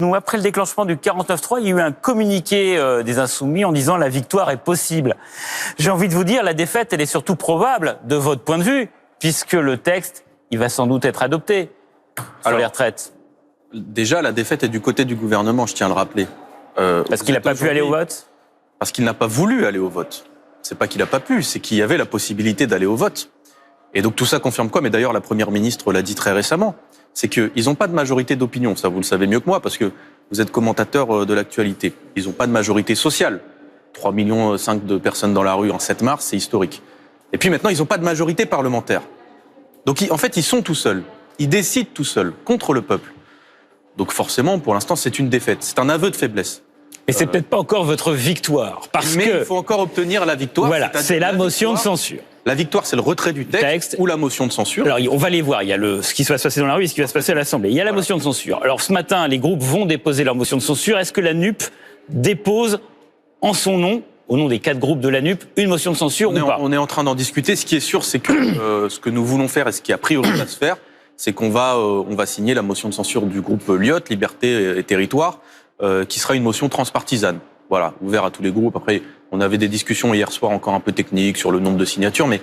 Nous, après le déclenchement du 49.3, il y a eu un communiqué des Insoumis en disant la victoire est possible. J'ai envie de vous dire, la défaite, elle est surtout probable de votre point de vue, puisque le texte, il va sans doute être adopté sur les retraites. Déjà, la défaite est du côté du gouvernement, je tiens à le rappeler. Parce qu'il n'a pas pu aller au vote ? Parce qu'il n'a pas voulu aller au vote. C'est pas qu'il n'a pas pu, c'est qu'il y avait la possibilité d'aller au vote. Et donc tout ça confirme quoi ? Mais d'ailleurs, la Première ministre l'a dit très récemment. C'est qu'ils n'ont pas de majorité d'opinion. Ça, vous le savez mieux que moi, parce que vous êtes commentateur de l'actualité. Ils n'ont pas de majorité sociale. 3,5 millions de personnes dans la rue en 7 mars, c'est historique. Et puis maintenant, ils n'ont pas de majorité parlementaire. Donc en fait, ils sont tout seuls. Ils décident tout seuls, contre le peuple. Donc forcément, pour l'instant, c'est une défaite. C'est un aveu de faiblesse. Et c'est peut-être pas encore votre victoire, mais il faut encore obtenir la victoire. Voilà, c'est la motion de censure. La victoire, c'est le retrait du texte ou la motion de censure. Alors, on va les voir. Il y a ce qui va se passer dans la rue et ce qui va se passer à l'Assemblée. Il y a la motion de censure. Alors, ce matin, les groupes vont déposer leur motion de censure. Est-ce que la NUP dépose en son nom, au nom des 4 groupes de la NUP, une motion de censure ou pas ? On est en train d'en discuter. Ce qui est sûr, c'est que ce que nous voulons faire et ce qui a priori va se faire, c'est qu'on va signer la motion de censure du groupe Lyot, Liberté et Territoire, qui sera une motion transpartisane. Voilà, ouvert à tous les groupes. Après, on avait des discussions hier soir encore un peu techniques sur le nombre de signatures, mais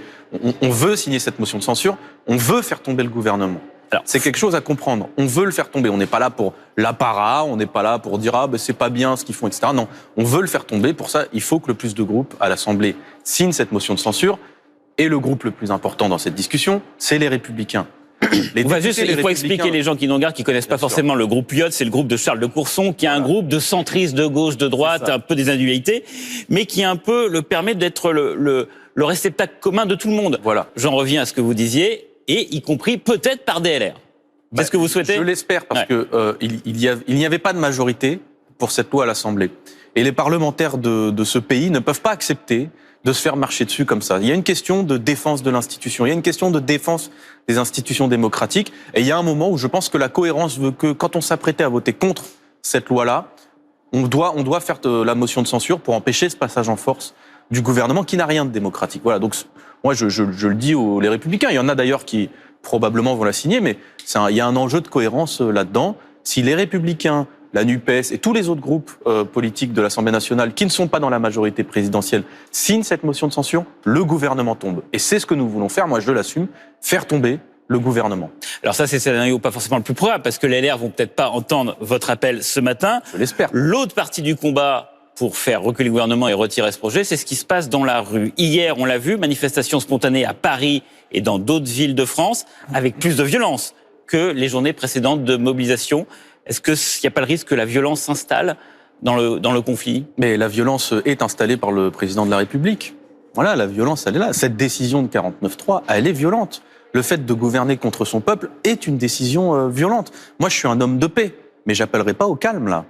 on veut signer cette motion de censure, on veut faire tomber le gouvernement. Alors, c'est quelque chose à comprendre. On veut le faire tomber. On n'est pas là pour l'apparat, on n'est pas là pour dire c'est pas bien ce qu'ils font, etc. Non, on veut le faire tomber. Pour ça, il faut que le plus de groupes à l'Assemblée signent cette motion de censure. Et le groupe le plus important dans cette discussion, c'est les Républicains. Il faut expliquer les gens qui nous regardent, qui connaissent pas forcément le groupe Lyot, c'est le groupe de Charles de Courson, qui est un groupe de centristes de gauche, de droite, un peu des individualités, mais qui un peu le permet d'être le réceptacle commun de tout le monde. Voilà. J'en reviens à ce que vous disiez, et y compris peut-être par DLR. C'est ce que vous souhaitez ? Je l'espère, parce que il n'y avait pas de majorité pour cette loi à l'Assemblée. Et les parlementaires de ce pays ne peuvent pas accepter de se faire marcher dessus comme ça. Il y a une question de défense de l'institution, il y a une question de défense des institutions démocratiques, et il y a un moment où je pense que la cohérence veut que, quand on s'apprêtait à voter contre cette loi-là, on doit faire la motion de censure pour empêcher ce passage en force du gouvernement qui n'a rien de démocratique. Voilà, donc moi je le dis aux les Républicains, il y en a d'ailleurs qui probablement vont la signer, mais il y a un enjeu de cohérence là-dedans. Si les Républicains, la NUPES et tous les autres groupes politiques de l'Assemblée nationale qui ne sont pas dans la majorité présidentielle signent cette motion de censure, le gouvernement tombe. Et c'est ce que nous voulons faire, moi je l'assume, faire tomber le gouvernement. Alors ça, c'est le scénario pas forcément le plus probable, parce que les LR vont peut-être pas entendre votre appel ce matin. Je l'espère. L'autre partie du combat pour faire reculer le gouvernement et retirer ce projet, c'est ce qui se passe dans la rue. Hier, on l'a vu, manifestation spontanée à Paris et dans d'autres villes de France, avec plus de violence que les journées précédentes de mobilisation. Est-ce qu'il n'y a pas le risque que la violence s'installe dans le conflit ? Mais la violence est installée par le président de la République. Voilà, la violence, elle est là. Cette décision de 49.3, elle est violente. Le fait de gouverner contre son peuple est une décision violente. Moi, je suis un homme de paix, mais j'appellerai pas au calme, là.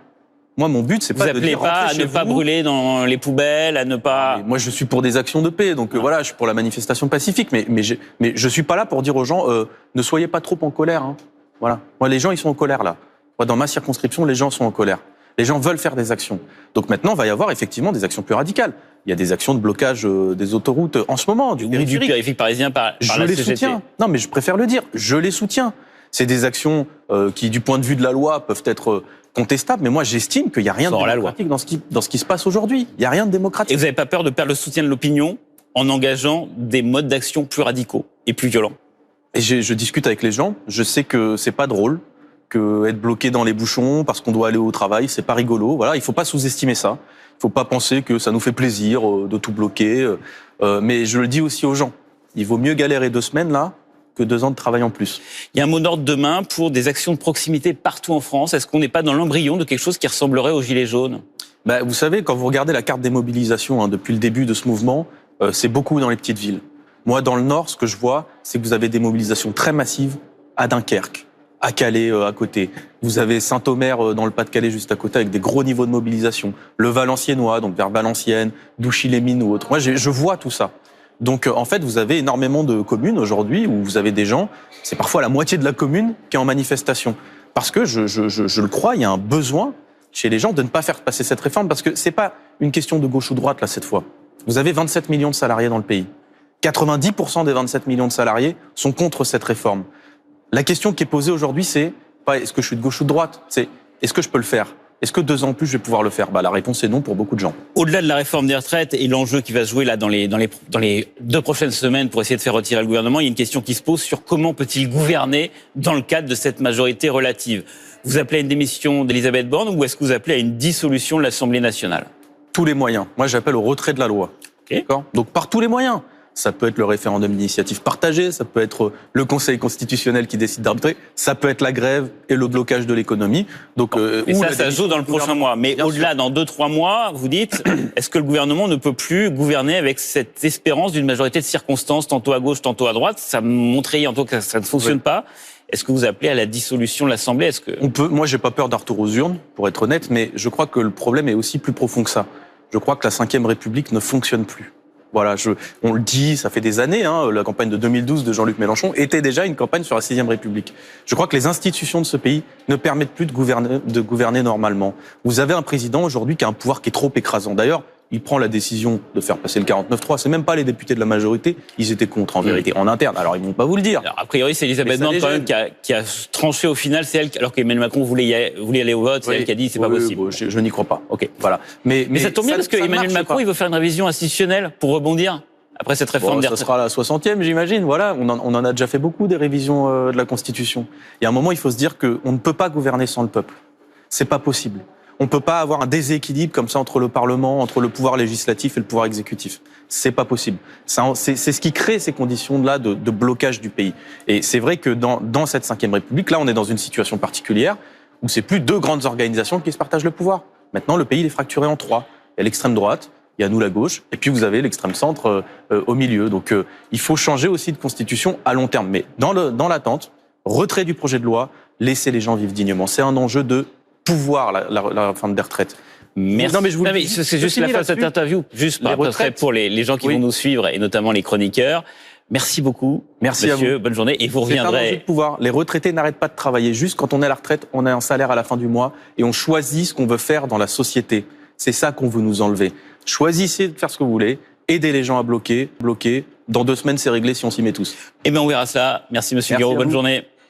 Moi, mon but, c'est pas de dire à ne pas brûler dans les poubelles, à ne pas... Moi, je suis pour des actions de paix, donc voilà, je suis pour la manifestation pacifique, mais je suis pas là pour dire aux gens ne soyez pas trop en colère. Hein. Voilà. Moi, les gens, ils sont en colère, là. Moi, dans ma circonscription, les gens sont en colère. Les gens veulent faire des actions. Donc maintenant, il va y avoir effectivement des actions plus radicales. Il y a des actions de blocage des autoroutes en ce moment, du périphérique. Du périphérique parisien par je la les CGT. Soutiens. Non, mais je préfère le dire. Je les soutiens. C'est des actions qui, du point de vue de la loi, peuvent être contestables. Mais moi, j'estime qu'il n'y a rien de démocratique dans ce qui se passe aujourd'hui. Il n'y a rien de démocratique. Et vous n'avez pas peur de perdre le soutien de l'opinion en engageant des modes d'action plus radicaux et plus violents ? Et je discute avec les gens. Je sais que c'est pas drôle, que être bloqué dans les bouchons parce qu'on doit aller au travail, c'est pas rigolo. Voilà, il faut pas sous-estimer ça. Il faut pas penser que ça nous fait plaisir de tout bloquer. Mais je le dis aussi aux gens. Il vaut mieux galérer 2 semaines là que 2 ans de travail en plus. Il y a un mot d'ordre demain pour des actions de proximité partout en France. Est-ce qu'on n'est pas dans l'embryon de quelque chose qui ressemblerait aux Gilets jaunes ? Vous savez, quand vous regardez la carte des mobilisations depuis le début de ce mouvement, c'est beaucoup dans les petites villes. Moi, dans le Nord, ce que je vois, c'est que vous avez des mobilisations très massives à Dunkerque, à Calais à côté. Vous avez Saint-Omer dans le Pas-de-Calais juste à côté avec des gros niveaux de mobilisation. Le Valenciennois, donc vers Valenciennes, Douchy-les-Mines ou autre. Moi, je vois tout ça. Donc, en fait, vous avez énormément de communes aujourd'hui où vous avez des gens, c'est parfois la moitié de la commune qui est en manifestation. Parce que, je le crois, il y a un besoin chez les gens de ne pas faire passer cette réforme parce que c'est pas une question de gauche ou droite, là, cette fois. Vous avez 27 millions de salariés dans le pays. 90% des 27 millions de salariés sont contre cette réforme. La question qui est posée aujourd'hui, c'est pas est-ce que je suis de gauche ou de droite, c'est Est-ce que je peux le faire? Est-ce que 2 ans de plus, je vais pouvoir le faire? La réponse est non pour beaucoup de gens. Au-delà de la réforme des retraites et l'enjeu qui va se jouer là dans les 2 prochaines semaines pour essayer de faire retirer le gouvernement, il y a une question qui se pose sur comment peut-il gouverner dans le cadre de cette majorité relative. Vous appelez à une démission d'Elisabeth Borne ou est-ce que vous appelez à une dissolution de l'Assemblée nationale? Tous les moyens. Moi, j'appelle au retrait de la loi. Okay. D'accord ? Donc, par tous les moyens. Ça peut être le référendum d'initiative partagée, ça peut être le Conseil constitutionnel qui décide d'arbitrer, ça peut être la grève et le blocage de l'économie. Donc, et ça joue dans le prochain mois. Mais au-delà, dans 2-3 mois, vous dites, est-ce que le gouvernement ne peut plus gouverner avec cette espérance d'une majorité de circonstances, tantôt à gauche, tantôt à droite? Ça montrait en tout cas que ça ne fonctionne pas. Est-ce que vous appelez à la dissolution de l'Assemblée? Moi, j'ai pas peur d'un retour aux urnes, pour être honnête, mais je crois que le problème est aussi plus profond que ça. Je crois que la Ve République ne fonctionne plus. Voilà, on le dit, ça fait des années, la campagne de 2012 de Jean-Luc Mélenchon était déjà une campagne sur la 6e République. Je crois que les institutions de ce pays ne permettent plus de gouverner normalement. Vous avez un président aujourd'hui qui a un pouvoir qui est trop écrasant. D'ailleurs, il prend la décision de faire passer le 49-3. C'est même pas les députés de la majorité, ils étaient contre en vérité, en interne. Alors ils vont pas vous le dire. Alors, a priori, c'est Elisabeth Borne quand même qui a tranché au final. C'est elle, alors qu'Emmanuel Macron voulait aller au vote, c'est elle qui a dit c'est pas possible. Je n'y crois pas. Ok, voilà. Mais ça tombe bien parce que Emmanuel Macron, il veut faire une révision institutionnelle pour rebondir après cette réforme des retraites. Ça sera la 60e, j'imagine. Voilà, on en a déjà fait beaucoup des révisions de la Constitution. Il y a un moment, il faut se dire qu'on ne peut pas gouverner sans le peuple. C'est pas possible. On ne peut pas avoir un déséquilibre comme ça entre le Parlement, entre le pouvoir législatif et le pouvoir exécutif. C'est pas possible. C'est ce qui crée ces conditions-là de blocage du pays. Et c'est vrai que dans cette Ve République, là, on est dans une situation particulière où c'est plus 2 grandes organisations qui se partagent le pouvoir. Maintenant, le pays il est fracturé en 3. Il y a l'extrême droite, il y a nous la gauche, et puis vous avez l'extrême centre au milieu. Donc il faut changer aussi de constitution à long terme. Mais dans l'attente, retrait du projet de loi, laisser les gens vivre dignement. C'est un enjeu de pouvoir, la réforme des retraites. Merci. Non, mais c'est juste la fin de cette interview, juste par retraite pour les gens qui vont nous suivre, et notamment les chroniqueurs. Merci beaucoup. Merci monsieur, à vous. Bonne journée. Et vous reviendrez. C'est un enjeu de pouvoir. Les retraités n'arrêtent pas de travailler. Juste quand on est à la retraite, on a un salaire à la fin du mois et on choisit ce qu'on veut faire dans la société. C'est ça qu'on veut nous enlever. Choisissez de faire ce que vous voulez. Aidez les gens à bloquer. Dans 2 semaines, c'est réglé si on s'y met tous. Eh bien, on verra ça. Merci, monsieur Guiraud. Bonne journée.